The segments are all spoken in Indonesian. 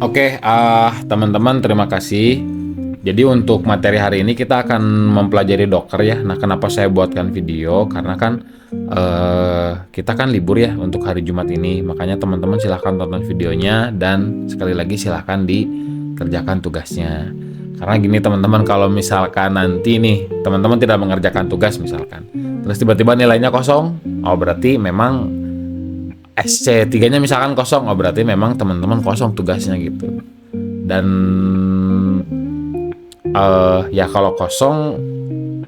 Oke, teman-teman terima kasih. Jadi untuk materi hari ini kita akan mempelajari Docker ya. Nah, kenapa saya buatkan video? Karena kan kita kan libur ya untuk hari Jumat ini. Makanya teman-teman silahkan tonton videonya dan sekali lagi silahkan dikerjakan tugasnya. Karena gini teman-teman, kalau misalkan nanti nih teman-teman tidak mengerjakan tugas misalkan, terus tiba-tiba nilainya kosong, oh berarti memang SC3-nya misalkan kosong, oh berarti memang teman-teman kosong tugasnya gitu. Dan ya kalau kosong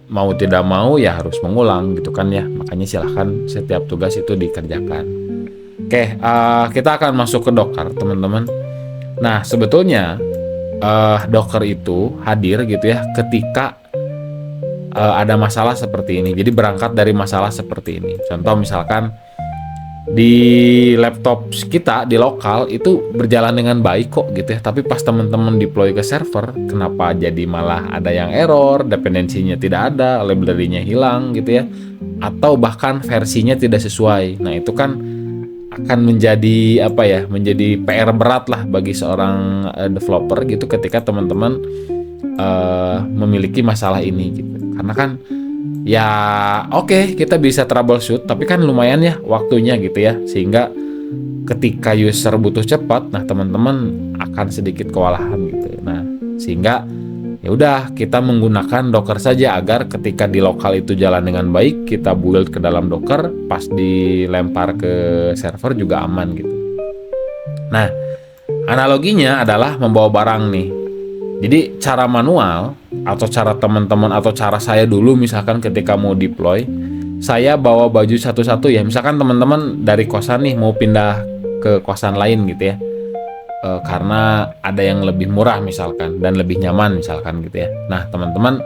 mau tidak mau ya harus mengulang gitu kan ya. Makanya silahkan setiap tugas itu dikerjakan. Oke, kita akan masuk ke Docker teman-teman. Nah sebetulnya Docker itu hadir gitu ya ketika ada masalah seperti ini. Jadi berangkat dari masalah seperti ini. Contoh misalkan di laptop kita di lokal itu berjalan dengan baik kok gitu ya, tapi pas teman-teman deploy ke server kenapa jadi malah ada yang error, dependensinya tidak ada, library-nya hilang gitu ya, atau bahkan versinya tidak sesuai. Nah itu kan akan menjadi apa ya, menjadi PR berat lah bagi seorang developer gitu ketika teman-teman memiliki masalah ini gitu. Karena kan ya oke, kita bisa troubleshoot, tapi kan lumayan ya waktunya gitu ya, sehingga ketika user butuh cepat, nah teman-teman akan sedikit kewalahan gitu. Nah sehingga ya udah kita menggunakan Docker saja agar ketika di lokal itu jalan dengan baik, kita build ke dalam Docker, pas dilempar ke server juga aman gitu. Nah analoginya adalah membawa barang nih. Jadi cara manual atau cara teman-teman atau cara saya dulu misalkan ketika mau deploy, saya bawa baju satu-satu ya. Misalkan teman-teman dari kosan nih mau pindah ke kosan lain gitu ya, karena ada yang lebih murah misalkan dan lebih nyaman misalkan gitu ya. Nah teman-teman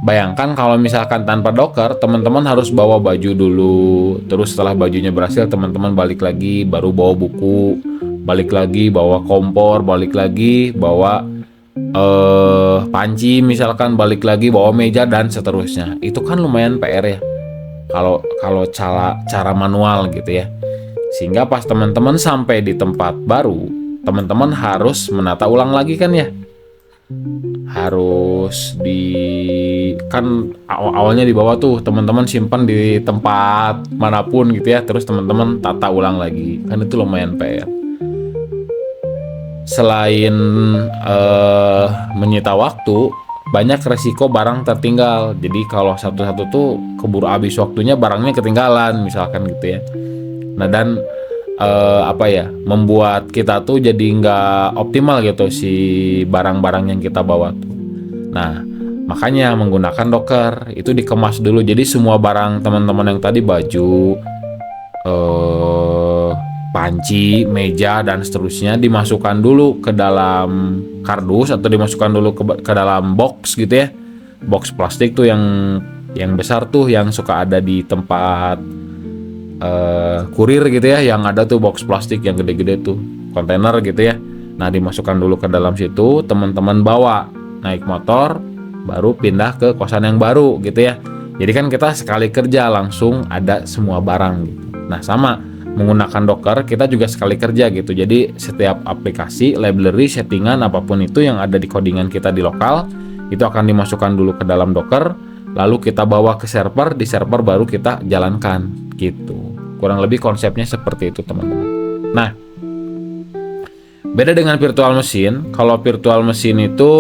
bayangkan kalau misalkan tanpa Docker, teman-teman harus bawa baju dulu, terus setelah bajunya berhasil teman-teman balik lagi, baru bawa buku, balik lagi bawa kompor, balik lagi bawa panci misalkan, balik lagi bawa meja dan seterusnya. Itu kan lumayan PR ya kalau cara manual gitu ya. Sehingga pas teman-teman sampai di tempat baru, teman-teman harus menata ulang lagi kan ya. Harus kan awalnya di bawah tuh teman-teman simpan di tempat manapun gitu ya, terus teman-teman tata ulang lagi. Kan itu lumayan PR. Selain menyita waktu, banyak resiko barang tertinggal. Jadi kalau satu-satu tuh keburu habis waktunya, barangnya ketinggalan misalkan gitu ya. Nah dan membuat kita tuh jadi nggak optimal gitu si barang-barang yang kita bawa tuh. Nah makanya menggunakan Docker itu dikemas dulu. Jadi semua barang teman-teman yang tadi, baju, panci, meja dan seterusnya, dimasukkan dulu ke dalam kardus atau dimasukkan dulu ke dalam box gitu ya. Box plastik tuh yang besar tuh, yang suka ada di tempat kurir gitu ya, yang ada tuh box plastik yang gede-gede tuh, kontainer gitu ya. Nah dimasukkan dulu ke dalam situ, teman-teman bawa naik motor, baru pindah ke kosan yang baru gitu ya. Jadi kan kita sekali kerja langsung ada semua barang gitu. Nah sama menggunakan Docker kita juga sekali kerja gitu. Jadi setiap aplikasi, library, settingan apapun itu yang ada di codingan kita di lokal, itu akan dimasukkan dulu ke dalam Docker, lalu kita bawa ke server, di server baru kita jalankan gitu. Kurang lebih konsepnya seperti itu teman-teman. Nah beda dengan virtual machine. Kalau virtual machine itu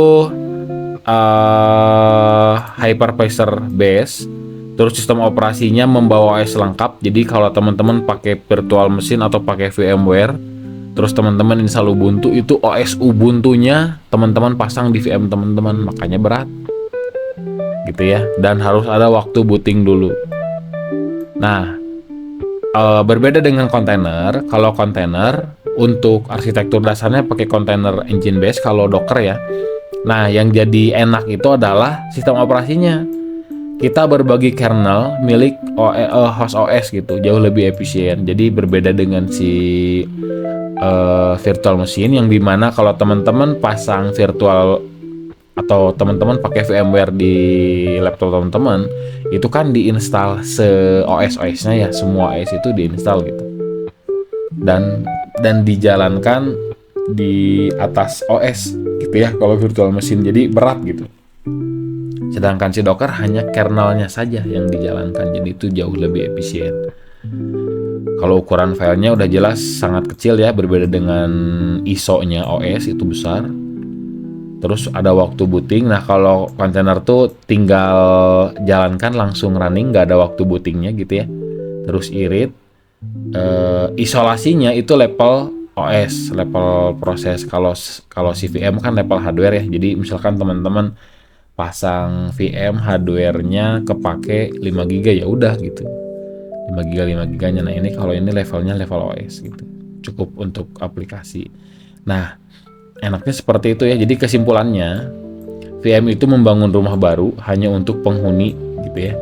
hypervisor base, terus sistem operasinya membawa OS lengkap. Jadi kalau teman-teman pakai virtual machine atau pakai VMware, terus teman-teman install Ubuntu, itu OS Ubuntu-nya teman-teman pasang di VM teman-teman, makanya berat gitu ya. Dan harus ada waktu booting dulu. Nah berbeda dengan kontainer. Kalau kontainer untuk arsitektur dasarnya pakai container engine base kalau Docker ya. Nah yang jadi enak itu adalah sistem operasinya. Kita berbagi kernel milik host OS gitu, jauh lebih efisien. Jadi berbeda dengan si virtual machine, yang dimana kalau teman-teman pasang virtual atau teman-teman pakai VMware di laptop teman-teman, itu kan diinstal OS-nya ya, semua OS itu diinstal gitu. dan dijalankan di atas OS gitu ya kalau virtual machine, jadi berat gitu. Sedangkan si Docker hanya kernelnya saja yang dijalankan, jadi itu jauh lebih efisien. Kalau ukuran filenya udah jelas sangat kecil ya, berbeda dengan ISO-nya OS itu besar. Terus ada waktu booting. Nah kalau kontainer tuh tinggal jalankan langsung running, nggak ada waktu bootingnya gitu ya. Terus irit, isolasinya itu level OS, level proses. Kalau si VM kan level hardware ya. Jadi misalkan teman-teman pasang VM hardware-nya kepake 5 GB ya udah gitu. 5 GB 5 GB-nya. Nah, ini kalau ini levelnya level OS gitu. Cukup untuk aplikasi. Nah, enaknya seperti itu ya. Jadi kesimpulannya, VM itu membangun rumah baru hanya untuk penghuni gitu ya.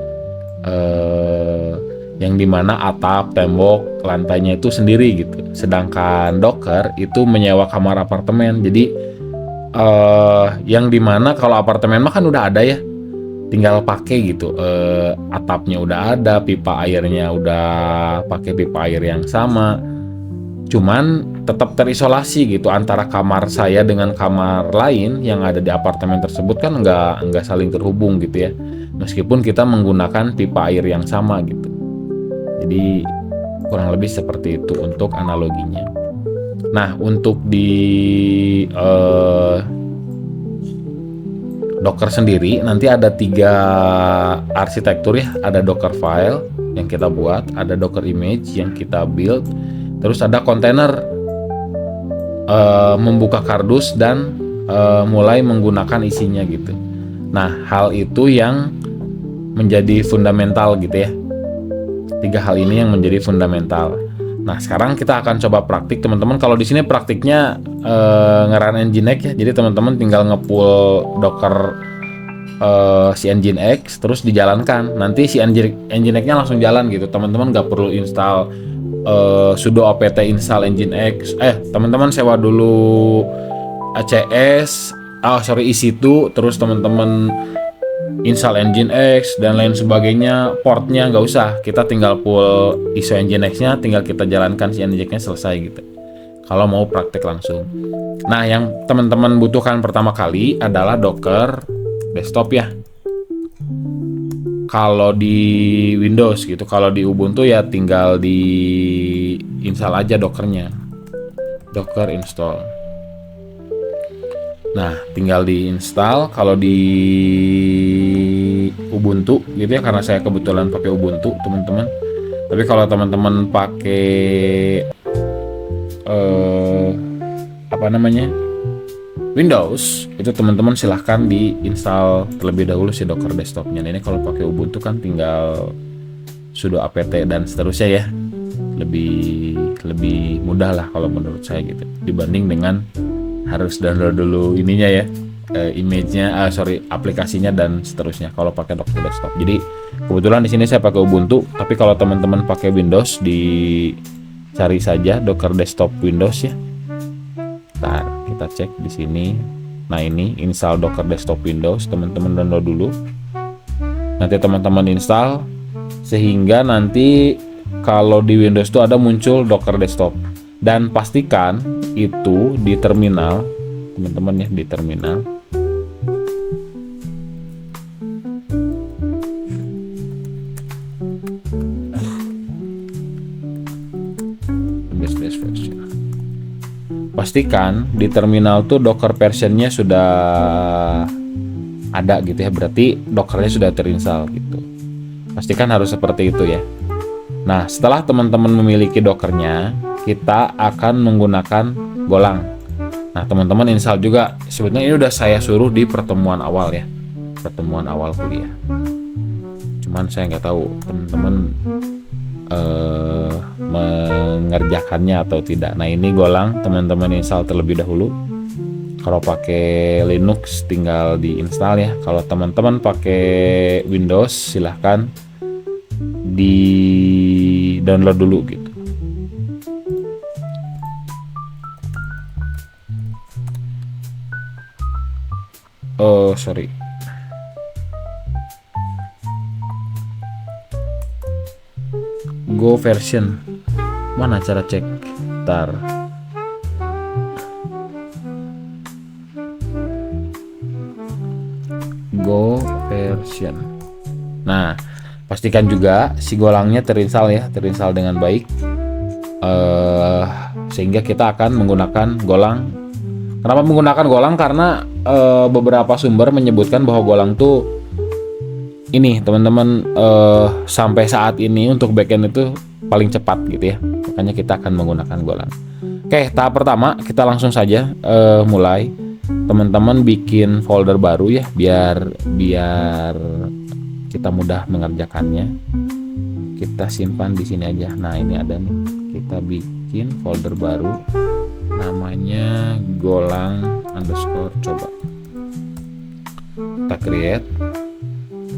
Yang dimana atap, tembok, lantainya itu sendiri gitu. Sedangkan Docker itu menyewa kamar apartemen. Jadi yang dimana kalau apartemen mah kan udah ada ya, tinggal pakai gitu. Atapnya udah ada, pipa airnya udah pakai pipa air yang sama. Cuman tetap terisolasi gitu, antara kamar saya dengan kamar lain yang ada di apartemen tersebut kan nggak saling terhubung gitu ya, meskipun kita menggunakan pipa air yang sama gitu. Jadi kurang lebih seperti itu untuk analoginya. Nah untuk di Docker sendiri nanti ada 3 arsitektur ya, ada Docker file yang kita buat, ada Docker image yang kita build, terus ada kontainer, membuka kardus dan mulai menggunakan isinya gitu. Nah hal itu yang menjadi fundamental gitu ya. 3 hal ini yang menjadi fundamental. Nah sekarang kita akan coba praktik teman-teman. Kalau di sini praktiknya nge-run Nginx ya. Jadi teman-teman tinggal nge-pull Docker si Nginx terus dijalankan. Nanti si Nginx-nya langsung jalan gitu. Teman-teman nggak perlu install sudo apt install Nginx. Teman-teman sewa dulu ACS, EC2, terus teman-teman install Nginx dan lain sebagainya. Portnya nggak usah, kita tinggal pull ISO Nginx-nya, tinggal kita jalankan si Nginx-nya, selesai gitu. Kalau mau praktek langsung. Nah, yang teman-teman butuhkan pertama kali adalah Docker desktop ya. Kalau di Windows gitu, kalau di Ubuntu ya tinggal di install aja Dockernya. Docker install. Nah, tinggal di install. Kalau di Ubuntu gitu ya, karena saya kebetulan pakai Ubuntu teman-teman. Tapi kalau teman-teman pakai Windows, itu teman-teman silahkan diinstal terlebih dahulu si Docker desktopnya. Ini kalau pakai Ubuntu kan tinggal sudo apt dan seterusnya ya. Lebih mudah lah kalau menurut saya gitu, dibanding dengan harus download dulu ininya ya, image-nya, aplikasinya dan seterusnya kalau pakai Docker desktop. Jadi kebetulan di sini saya pakai Ubuntu, tapi kalau teman-teman pakai Windows dicari saja Docker desktop Windows ya. Ntar kita cek di sini. Nah ini install Docker desktop Windows, teman-teman download dulu. Nanti teman-teman install sehingga nanti kalau di Windows itu ada muncul Docker desktop. Dan pastikan itu di terminal, teman-teman ya, di terminal. Pastikan di terminal tuh Docker versionnya sudah ada gitu ya, berarti Dockernya sudah terinstall gitu. Pastikan harus seperti itu ya. Nah setelah teman-teman memiliki Dockernya, kita akan menggunakan Golang. Nah teman-teman install juga. Sebenarnya ini udah saya suruh di pertemuan awal ya, pertemuan awal kuliah. Cuman saya nggak tahu teman-teman mengerjakannya atau tidak. Nah ini Golang teman-teman install terlebih dahulu. Kalau pakai Linux tinggal diinstal ya. Kalau teman-teman pakai Windows silahkan di download dulu gitu. Oh sorry, Go Mana cara cek? Ntar. Go version. Nah, pastikan juga si golangnya terinstall ya, terinstall dengan baik. Sehingga kita akan menggunakan golang. Kenapa menggunakan golang? Karena beberapa sumber menyebutkan bahwa golang tuh ini teman-teman sampai saat ini untuk backend itu paling cepat gitu ya. Makanya kita akan menggunakan golang. Oke, tahap pertama kita langsung saja mulai. Teman-teman bikin folder baru ya, biar kita mudah mengerjakannya. Kita simpan di sini aja. Nah, ini ada nih. Kita bikin folder baru namanya golang underscore coba. Kita create,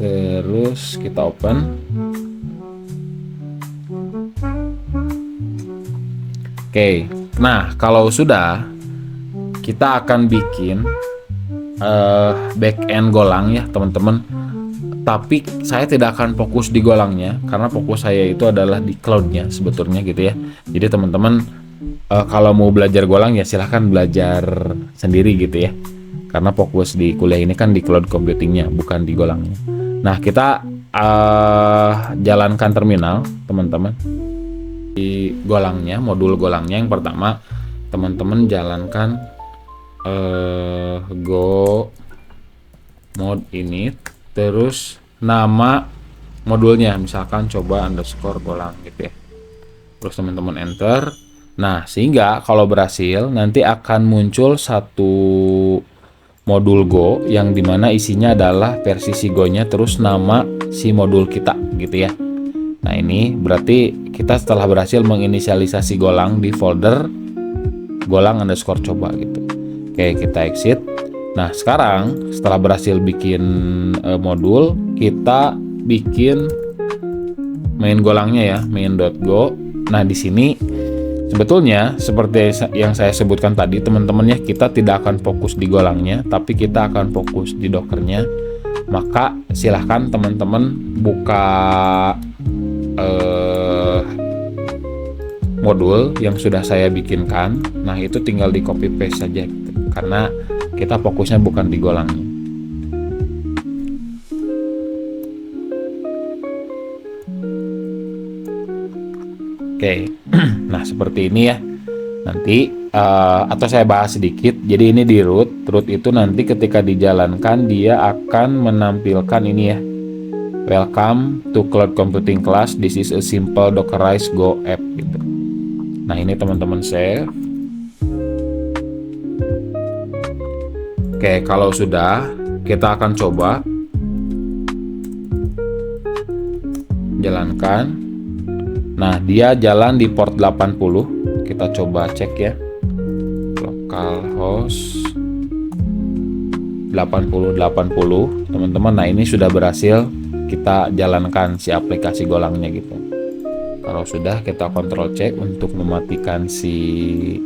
terus kita open. Oke, nah kalau sudah, kita akan bikin backend golang ya teman-teman. Tapi saya tidak akan fokus di golangnya karena fokus saya itu adalah di cloudnya sebetulnya gitu ya. Jadi teman-teman kalau mau belajar golang ya silahkan belajar sendiri gitu ya. Karena fokus di kuliah ini kan di cloud computingnya, bukan di golangnya. Nah, kita jalankan terminal teman-teman. Di golangnya, modul golangnya yang pertama teman-teman jalankan go mod init, terus nama modulnya misalkan coba underscore golang gitu ya. Terus teman-teman enter. Nah, sehingga kalau berhasil nanti akan muncul satu modul Go yang dimana isinya adalah versi si Go-nya terus nama si modul kita gitu ya. Nah, ini berarti kita setelah berhasil menginisialisasi golang di folder golang underscore coba gitu. Oke, kita exit. Nah, sekarang setelah berhasil bikin modul, kita bikin main golangnya ya, main.go. Nah, di sini sebetulnya seperti yang saya sebutkan tadi, teman-teman ya, kita tidak akan fokus di golangnya, tapi kita akan fokus di dockernya. Maka silahkan teman-teman buka modul yang sudah saya bikinkan. Nah, itu tinggal di copy paste saja gitu. Karena kita fokusnya bukan di golangnya. Oke, nah seperti ini ya. Nanti atau saya bahas sedikit. Jadi ini di root itu nanti ketika dijalankan dia akan menampilkan ini ya. Welcome to Cloud Computing Class. This is a simple Dockerized Go app gitu. Nah, ini teman-teman save. Oke, kalau sudah, kita akan coba jalankan. Nah, dia jalan di port 80. Kita coba cek ya. Localhost 8080, teman-teman. Nah, ini sudah berhasil kita jalankan si aplikasi golangnya gitu. Kalau sudah, kita kontrol cek untuk mematikan si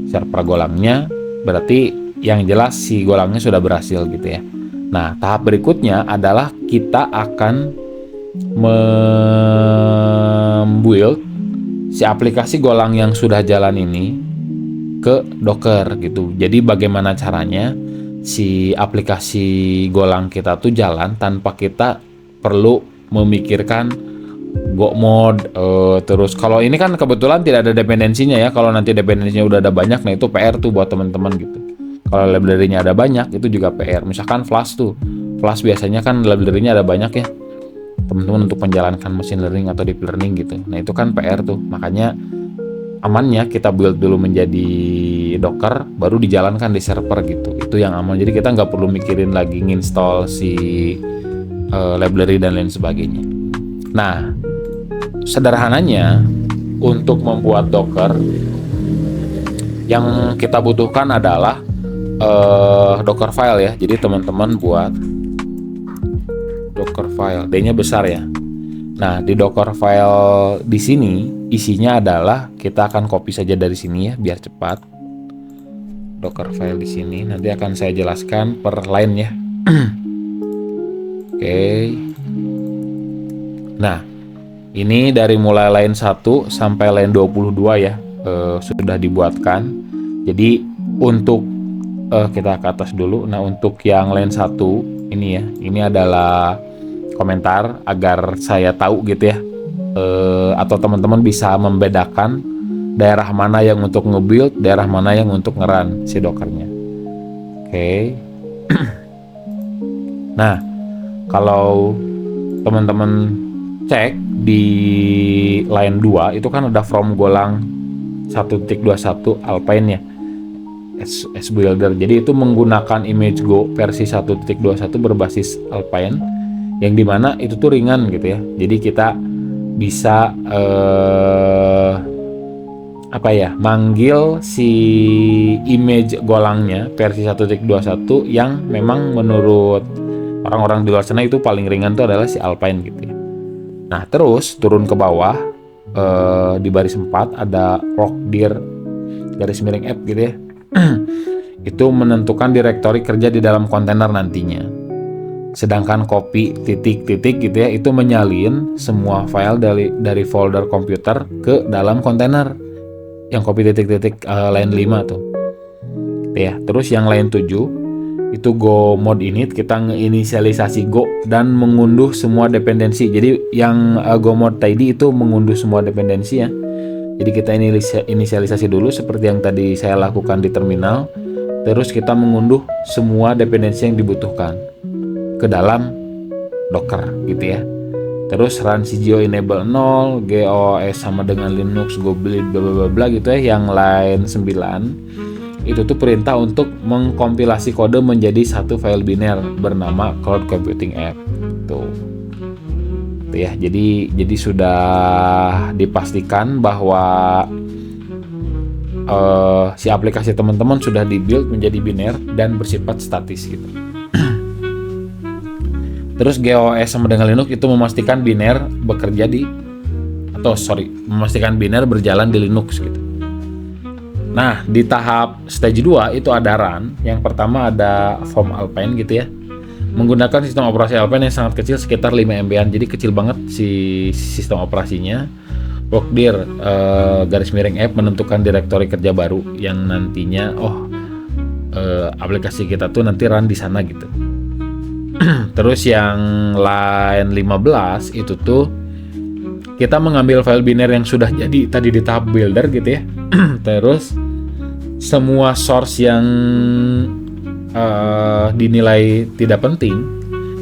server golangnya. Berarti yang jelas si golangnya sudah berhasil gitu ya. Nah, tahap berikutnya adalah kita akan membuild si aplikasi golang yang sudah jalan ini ke Docker gitu. Jadi bagaimana caranya si aplikasi golang kita tuh jalan tanpa kita perlu memikirkan go mode. Terus kalau ini kan kebetulan tidak ada dependensinya ya. Kalau nanti dependensinya udah ada banyak, nah itu PR tuh buat teman-teman gitu. Kalau library-nya ada banyak, itu juga PR. Misalkan Flash tuh. Flash biasanya kan library-nya ada banyak ya. Teman-teman untuk menjalankan machine learning atau deep learning gitu. Nah, itu kan PR tuh. Makanya amannya kita build dulu menjadi Docker, baru dijalankan di server gitu. Itu yang aman. Jadi kita nggak perlu mikirin lagi nginstall si library dan lain sebagainya. Nah, sederhananya untuk membuat Docker yang kita butuhkan adalah Docker file ya. Jadi teman-teman buat Docker file, D-nya besar ya. Nah, di Docker file di sini isinya adalah kita akan copy saja dari sini ya biar cepat. Docker file di sini nanti akan saya jelaskan per line ya. Oke. Nah, Ini dari mulai line 1 sampai line 22 ya, sudah dibuatkan. Jadi untuk kita ke atas dulu. Nah, untuk yang line 1 ini ya, ini adalah komentar agar saya tahu gitu ya, atau teman-teman bisa membedakan daerah mana yang untuk nge-build, daerah mana yang untuk nge-run si Dockernya. Oke. Nah, kalau teman-teman cek di line 2 itu kan ada from Golang 1.21 Alpine ya, S Builder. Jadi itu menggunakan ImageGo versi 1.21 berbasis Alpine, yang dimana itu tuh ringan gitu ya. Jadi kita bisa manggil si image Golangnya versi 1.21 yang memang menurut orang-orang di luar sana itu paling ringan tuh adalah si Alpine gitu ya. Nah, terus turun ke bawah di baris 4 ada rockdir garis miring app gitu ya. Itu menentukan direktori kerja di dalam kontainer nantinya. Sedangkan copy titik-titik gitu ya, itu menyalin semua file dari folder komputer ke dalam kontainer. Yang copy titik-titik line 5 tuh. Ya, terus yang line 7 itu go mode init, kita ngeinisialisasi go dan mengunduh semua dependensi. Jadi yang go mode tadi itu mengunduh semua dependensi ya. Jadi kita inisialisasi dulu seperti yang tadi saya lakukan di terminal. Terus kita mengunduh semua dependensi yang dibutuhkan ke dalam Docker gitu ya. Terus run cgo enable 0, GOS sama dengan Linux, go build bla bla bla gitu ya. Yang lain 9 itu tuh perintah untuk mengkompilasi kode menjadi satu file biner bernama Cloud Computing App tuh. Ya, jadi sudah dipastikan bahwa si aplikasi teman-teman sudah dibuild menjadi biner dan bersifat statis gitu. Terus GOS sama dengan Linux itu memastikan biner memastikan biner berjalan di Linux gitu. Nah, di tahap stage 2 itu ada run. Yang pertama ada from Alpine gitu ya. Menggunakan sistem operasi Alpine yang sangat kecil, sekitar 5 MB-an. Jadi kecil banget si sistem operasinya. Rockdir garis miring app menentukan direktori kerja baru yang nantinya aplikasi kita tuh nanti run di sana gitu. Terus yang line 15 itu tuh kita mengambil file biner yang sudah jadi tadi di tahap builder gitu ya. Terus semua source yang dinilai tidak penting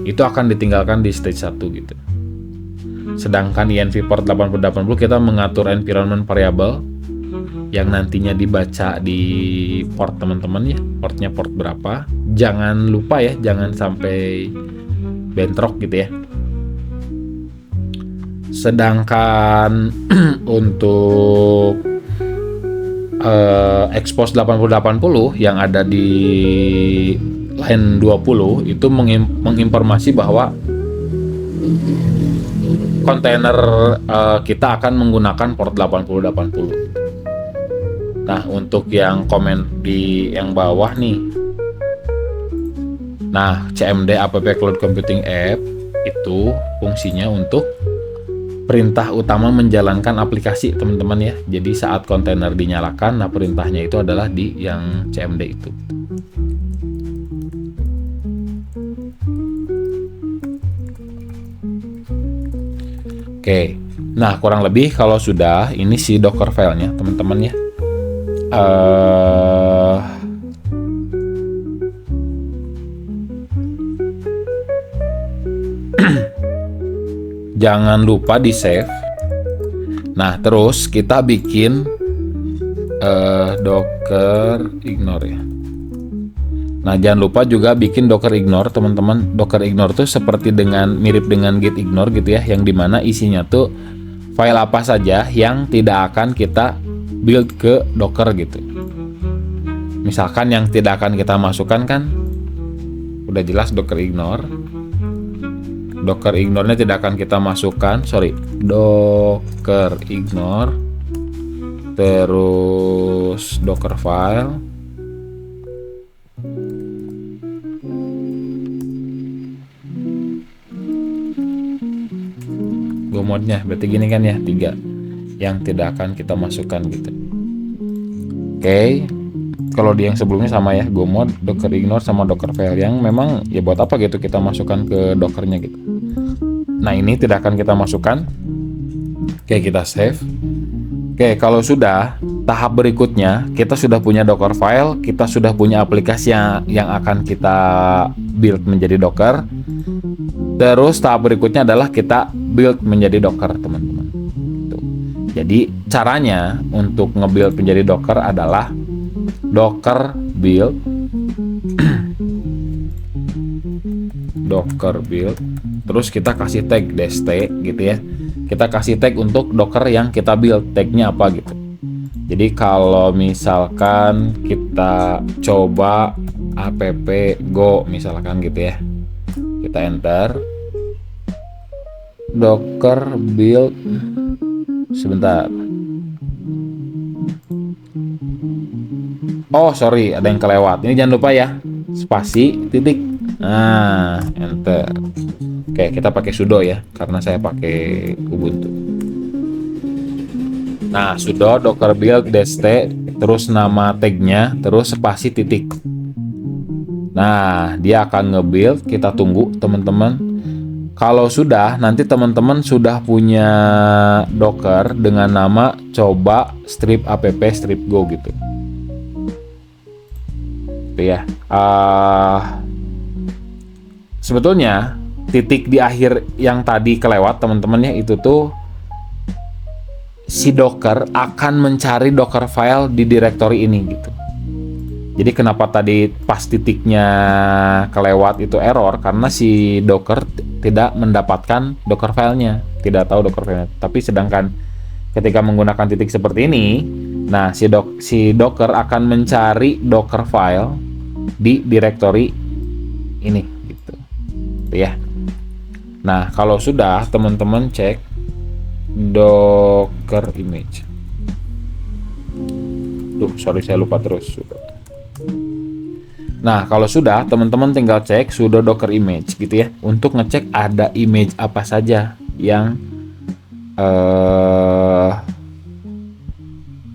itu akan ditinggalkan di stage 1 gitu. Sedangkan di env port 8080 kita mengatur environment variable yang nantinya dibaca di port teman-teman ya, portnya port berapa. Jangan lupa ya, jangan sampai bentrok gitu ya. Sedangkan untuk expose 8080 yang ada di line 20 itu menginformasi bahwa kontainer kita akan menggunakan port 8080. Nah, untuk yang komen di yang bawah nih, nah CMD app Cloud Computing App itu fungsinya untuk perintah utama menjalankan aplikasi teman-teman ya. Jadi saat kontainer dinyalakan, nah perintahnya itu adalah di yang CMD itu. Oke, nah kurang lebih kalau sudah ini si Docker filenya teman-teman ya. Jangan lupa di save. Nah terus kita bikin Docker ignore ya. Nah jangan lupa juga bikin Docker ignore teman-teman. Docker ignore tuh seperti mirip dengan git ignore gitu ya, yang dimana isinya tuh file apa saja yang tidak akan kita build ke Docker gitu. Misalkan yang tidak akan kita masukkan kan udah jelas Docker ignore. Docker ignore-nya tidak akan kita masukkan, Docker ignore, terus Docker file, gue mode-nya. Berarti gini kan ya, 3 yang tidak akan kita masukkan gitu. Oke. Kalau di yang sebelumnya sama ya, go mode, docker ignore sama docker file yang memang ya buat apa gitu kita masukkan ke dockernya gitu. Nah, ini tidak akan kita masukkan. Oke, kita save. Oke, kalau sudah, tahap berikutnya kita sudah punya docker file, kita sudah punya aplikasi yang akan kita build menjadi docker. Terus tahap berikutnya adalah kita build menjadi docker, teman-teman. Jadi caranya untuk nge-build menjadi docker adalah docker build docker build, terus kita kasih tag -t gitu ya. Kita kasih tag untuk docker yang kita build, tagnya apa gitu. Jadi kalau misalkan kita coba app go misalkan gitu ya, kita enter docker build, sebentar. Oh sorry, ada yang kelewat. Ini jangan lupa ya, spasi titik. Nah, enter. Oke, kita pakai sudo ya, karena saya pakai Ubuntu. Nah, sudo docker build -t, terus nama tagnya, terus spasi titik. Nah, dia akan nge-build. Kita tunggu teman-teman. Kalau sudah, nanti teman-teman sudah punya docker dengan nama coba strip app strip go gitu. Ya, sebetulnya titik di akhir yang tadi kelewat teman-teman ya, itu tuh si docker akan mencari docker file di directory ini gitu. Jadi kenapa tadi pas titiknya kelewat itu error, karena si docker tidak mendapatkan docker filenya, tidak tahu docker filenya. Tapi sedangkan ketika menggunakan titik seperti ini, nah si docker akan mencari docker file di directory ini gitu ya. Nah, kalau sudah teman-teman cek docker image. Sorry saya lupa terus. Nah, kalau sudah teman-teman tinggal cek sudo docker image gitu ya, untuk ngecek ada image apa saja yang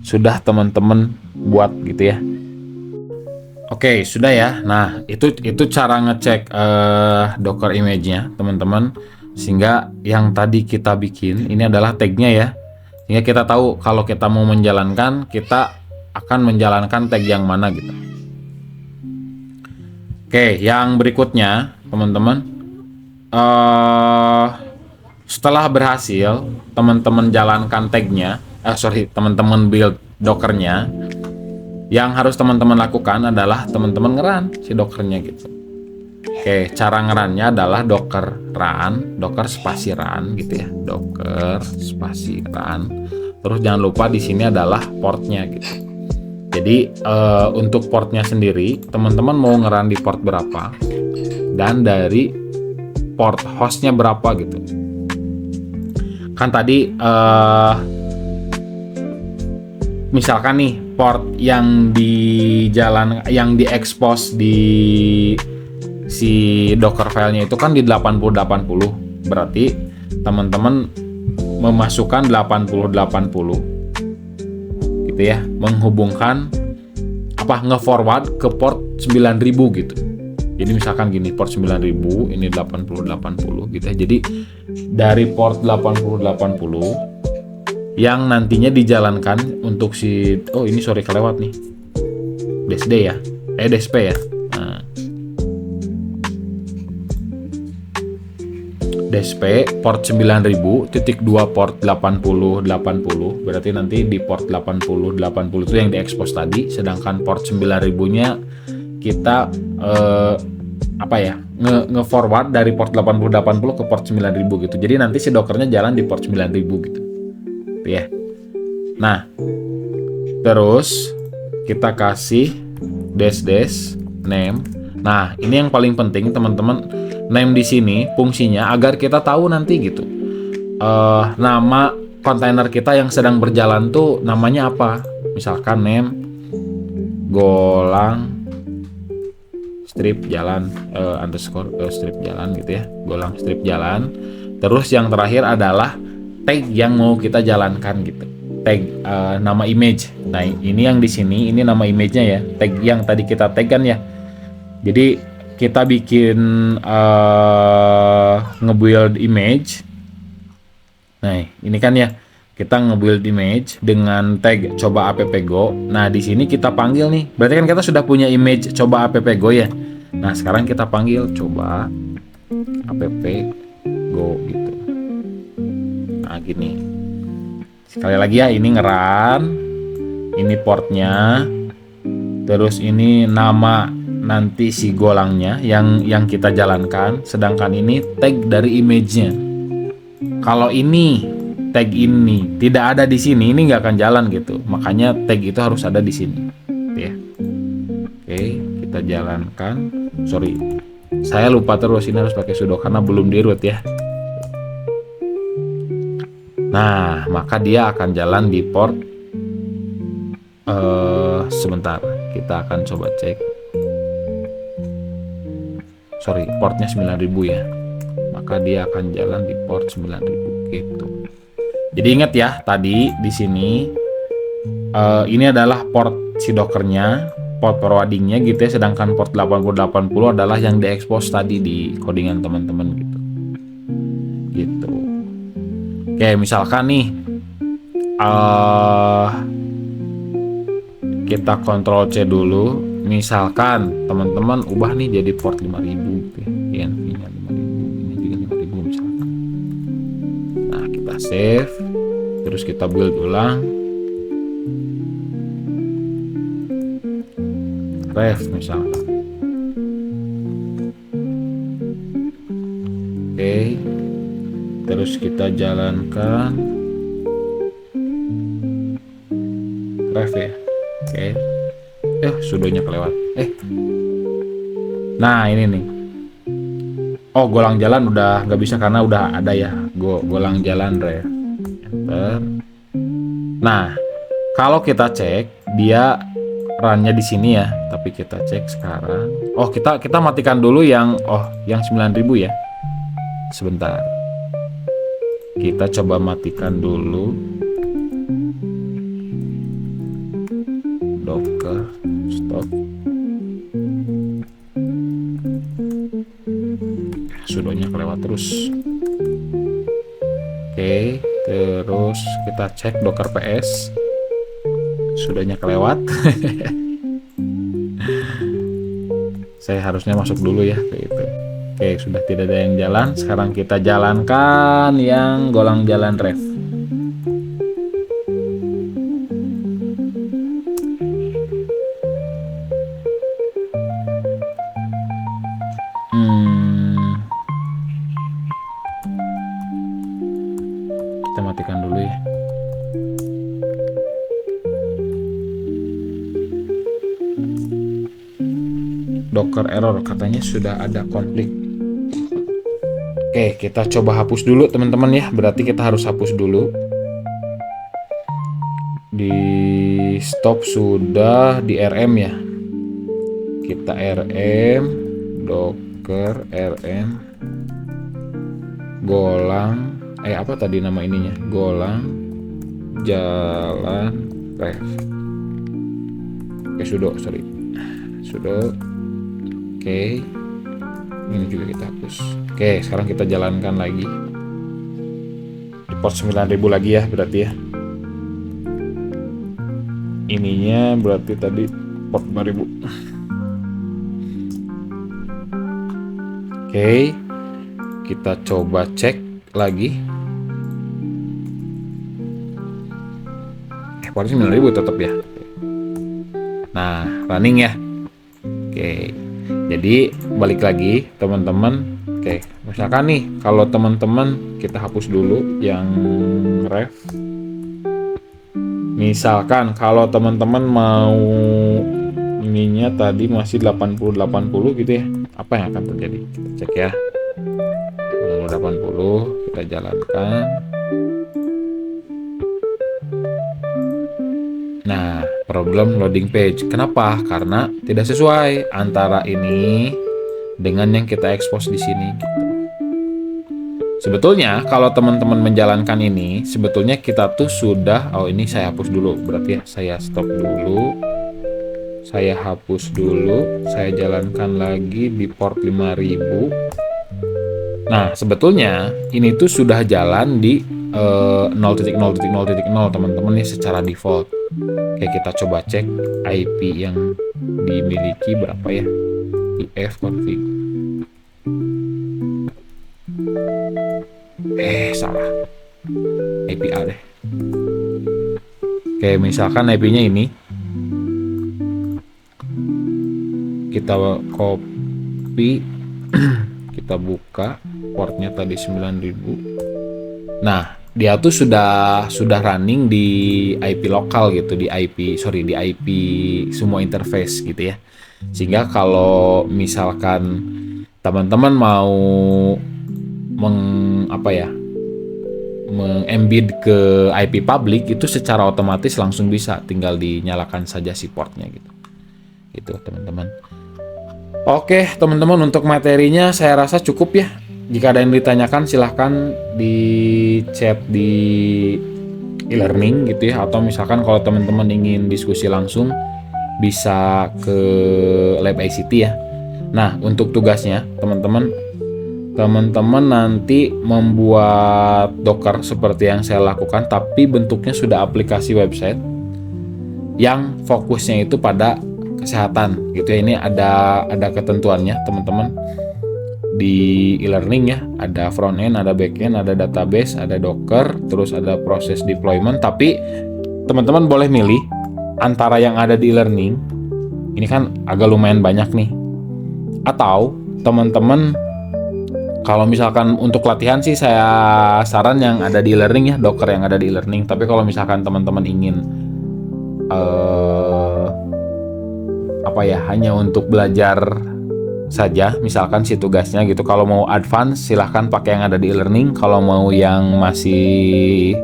sudah teman-teman buat gitu ya. Oke, sudah ya. Nah, itu cara ngecek docker image-nya, teman-teman. Sehingga yang tadi kita bikin ini adalah tag-nya ya. Sehingga kita tahu kalau kita mau menjalankan, kita akan menjalankan tag yang mana gitu. Oke, yang berikutnya, teman-teman. Setelah berhasil, teman-teman jalankan tag-nya, teman-teman build dockernya. Yang harus teman-teman lakukan adalah teman-teman nge-run si dockernya gitu. Oke, cara nge-runnya adalah docker run, docker spasi run gitu ya, docker spasi run. Terus jangan lupa di sini adalah portnya gitu. Jadi untuk portnya sendiri, teman-teman mau nge-run di port berapa dan dari port hostnya berapa gitu. Kan tadi misalkan nih port yang diekspos di si docker filenya itu kan di 8080, berarti teman-teman memasukkan 8080 gitu ya, menghubungkan nge-forward ke port 9000 gitu. Jadi misalkan gini, port 9000 ini 8080 gitu ya. Jadi dari port 8080 yang nantinya dijalankan untuk si ini sorry kelewat nih, DSD ya, DSP ya. Nah, DSP port 9000.2 port 8080, berarti nanti di port 8080 itu yang diekspos tadi, sedangkan port 9000-nya kita nge-forward dari port 8080 ke port 9000 gitu. Jadi nanti si dockernya jalan di port 9000 gitu. Ya. Nah, terus kita kasih dash name. Nah, ini yang paling penting teman-teman, name di sini fungsinya agar kita tahu nanti gitu nama kontainer kita yang sedang berjalan tuh namanya apa. Misalkan name golang strip jalan underscore strip jalan gitu ya, golang strip jalan. Terus yang terakhir adalah tag yang mau kita jalankan gitu. Tag nama image. Nah, ini yang di sini ini nama image-nya ya. Tag yang tadi kita tag kan ya. Jadi kita bikin nge-build image. Nah, ini kan ya. Kita nge-build image dengan tag coba appgo. Nah, di sini kita panggil nih. Berarti kan kita sudah punya image coba appgo ya. Nah, sekarang kita panggil coba appgo gitu. Nah, gini. Sekali lagi ya, ini ngeran, ini portnya, terus ini nama nanti si golangnya yang kita jalankan, sedangkan ini tag dari image-nya. Kalau ini tag ini tidak ada di sini, ini nggak akan jalan gitu. Makanya tag itu harus ada di sini, ya. Oke, kita jalankan. Sorry, saya lupa terus ini harus pakai sudo karena belum di root ya. Nah, maka dia akan jalan di port sebentar, kita akan coba cek. Sorry, portnya 9000 ya. Maka dia akan jalan di port 9000 gitu. Jadi ingat ya, tadi di sini ini adalah port si dockernya, port forwardingnya gitu ya, sedangkan port 8080 adalah yang diekspos tadi di codingan teman-teman gitu. Gitu. Oke, misalkan nih kita Ctrl C dulu. Misalkan teman-teman ubah nih jadi port 5000 gitu ya. INV-nya 5000, ini juga 5000 misalkan. Nah, kita save. Terus kita build ulang. Ref misalkan. Oke. Terus kita jalankan ref ya. Oke. Sudonya kelewat. Nah, ini nih. Oh, golang jalan udah nggak bisa karena udah ada ya. Golang jalan ref. Enter. Nah, kalau kita cek dia runnya di sini ya, tapi kita cek sekarang. Oh, kita matikan dulu yang 9000 ya. Sebentar. Kita coba matikan dulu docker stop. Sudonya kelewat terus. Oke, terus kita cek docker ps. Sudonya kelewat. Saya harusnya masuk dulu ya kayak itu. Oke, sudah tidak ada yang jalan. Sekarang kita jalankan yang golang jalan ref. Kita matikan dulu ya. Docker error, katanya sudah ada konflik. Oke, kita coba hapus dulu teman-teman ya. Berarti kita harus hapus dulu. Di stop sudah, di RM ya. Kita RM docker RM golang apa tadi nama ininya? Golang jalan ref. Sudo, sorry. Sudo. Oke. Ini juga kita hapus. Oke, sekarang kita jalankan lagi. Di port 9000 lagi ya berarti ya. Ininya berarti tadi port 5000. Oke. Kita coba cek lagi. Port 9000 tetap ya. Nah, running ya. Oke. Jadi balik lagi teman-teman. Oke, misalkan nih kalau teman-teman kita hapus dulu yang ref. Misalkan kalau teman-teman mau ininya tadi masih 80-80 gitu ya, apa yang akan terjadi? Kita cek ya. 80 kita jalankan. Nah, problem loading page. Kenapa? Karena tidak sesuai antara ini dengan yang kita expose di sini gitu. Sebetulnya kalau teman-teman menjalankan ini, sebetulnya kita tuh sudah, oh ini saya hapus dulu, berarti ya saya stop dulu, saya hapus dulu, saya jalankan lagi di port 5000. Nah, sebetulnya ini tuh sudah jalan di 0.0.0.0 teman-teman ya secara default. Oke, kita coba cek IP yang dimiliki berapa ya. Ifconfig. Salah. IP A deh. Oke, misalkan IP-nya ini. Kita copy, kita buka portnya tadi 9000. Nah, dia tuh sudah running di IP lokal gitu, di IP semua interface gitu ya. Sehingga kalau misalkan teman-teman mau mengembed ke IP public itu secara otomatis langsung bisa, tinggal dinyalakan saja si portnya gitu. Gitu, teman-teman. Oke, teman-teman, untuk materinya saya rasa cukup ya. Jika ada yang ditanyakan silahkan di chat di e-learning gitu ya, atau misalkan kalau teman-teman ingin diskusi langsung bisa ke Lab ICT ya. Nah, untuk tugasnya teman-teman nanti membuat Docker seperti yang saya lakukan, tapi bentuknya sudah aplikasi website yang fokusnya itu pada kesehatan gitu ya. Ini ada ketentuannya teman-teman di e-learning ya, ada front end, ada back end, ada database, ada Docker, terus ada proses deployment. Tapi teman-teman boleh milih antara yang ada di e-learning, ini kan agak lumayan banyak nih, atau teman-teman kalau misalkan untuk latihan sih saya saran yang ada di e-learning ya, Docker yang ada di e-learning. Tapi kalau misalkan teman-teman ingin hanya untuk belajar saja, misalkan si tugasnya gitu, kalau mau advance silahkan pakai yang ada di e-learning. Kalau mau yang masih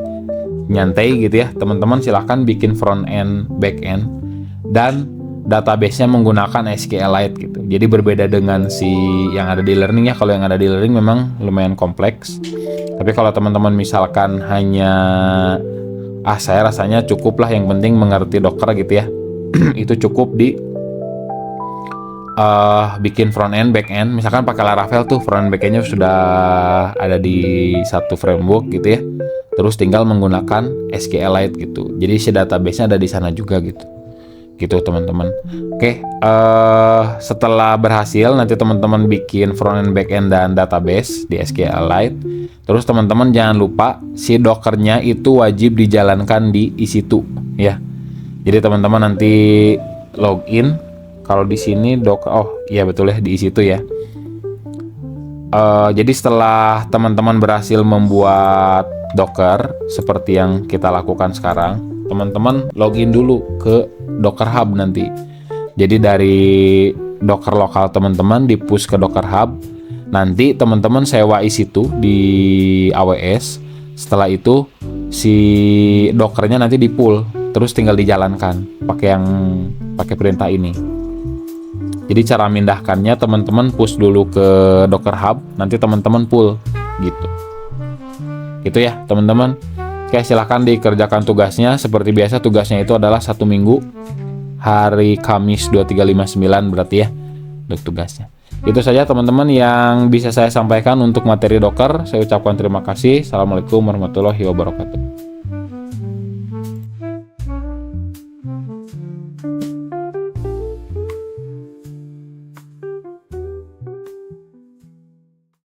nyantai gitu ya, teman-teman silahkan bikin front end, back end, dan database-nya menggunakan SQLite gitu. Jadi berbeda dengan si yang ada di e-learning ya. Kalau yang ada di e-learning memang lumayan kompleks. Tapi kalau teman-teman misalkan hanya saya rasanya cukup lah, yang penting mengerti Docker gitu ya. Itu cukup di bikin front end, back end. Misalkan pakai Laravel tuh front end back endnya sudah ada di satu framework gitu ya. Terus tinggal menggunakan SQLite gitu. Jadi si database-nya ada di sana juga gitu. Gitu teman-teman. Oke, setelah berhasil nanti teman-teman bikin front end, back end, dan database di SQLite. Terus teman-teman jangan lupa si Dockernya itu wajib dijalankan di EC2 ya. Jadi teman-teman nanti login. Kalau di sini Docker, iya betul ya, di EC2 ya. Jadi setelah teman-teman berhasil membuat Docker seperti yang kita lakukan sekarang, teman-teman login dulu ke Docker Hub nanti. Jadi dari Docker lokal teman-teman di push ke Docker Hub. Nanti teman-teman sewa EC2 di AWS. Setelah itu si Dockernya nanti di pull, terus tinggal dijalankan pakai perintah ini. Jadi cara mindahkannya teman-teman push dulu ke Docker Hub, nanti teman-teman pull gitu. Gitu ya teman-teman. Oke, silahkan dikerjakan tugasnya. Seperti biasa tugasnya itu adalah 1 minggu, hari Kamis 2359 berarti ya untuk tugasnya. Itu saja teman-teman yang bisa saya sampaikan untuk materi Docker. Saya ucapkan terima kasih. Assalamualaikum warahmatullahi wabarakatuh.